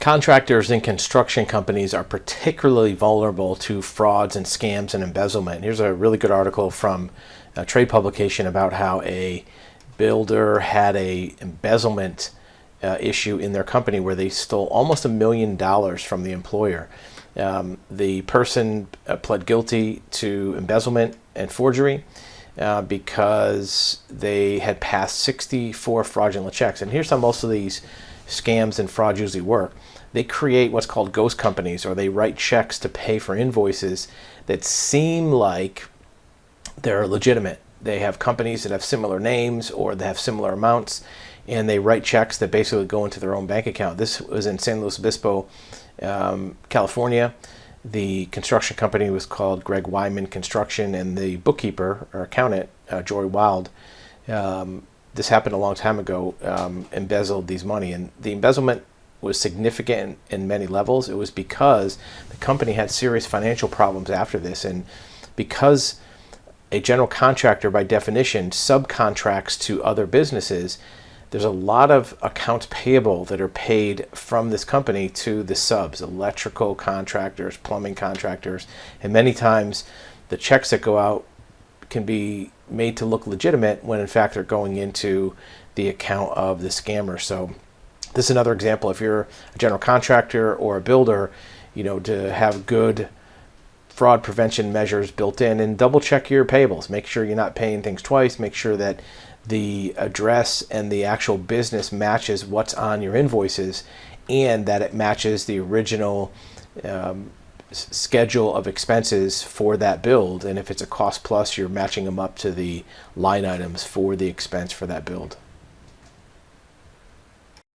Contractors and construction companies are particularly vulnerable to frauds and scams and embezzlement. Here's a really good article from a trade publication about how a builder had a embezzlement issue in their company where they stole almost $1 million from the employer. The person pled guilty to embezzlement and forgery because they had passed 64 fraudulent checks. And here's how most of these scams and fraud usually work. They create what's called ghost companies, or they write checks to pay for invoices that seem like they're legitimate. They have companies that have similar names or they have similar amounts, and they write checks that basically go into their own bank account. This was in San Luis Obispo, California. The construction company was called Greg Wyman Construction, and the bookkeeper or accountant, Jory Wild, this happened a long time ago, embezzled these money. And the embezzlement was significant in many levels. It was because the company had serious financial problems after this, and because a general contractor by definition subcontracts to other businesses, there's a lot of accounts payable that are paid from this company to the subs, electrical contractors, plumbing contractors, and many times the checks that go out can be made to look legitimate when in fact they're going into the account of the scammer. So this is another example. If you're a general contractor or a builder, to have good fraud prevention measures built in, and double check your payables. Make sure you're not paying things twice. Make sure that the address and the actual business matches what's on your invoices, and that it matches the original schedule of expenses for that build. And if it's a cost plus, you're matching them up to the line items for the expense for that build.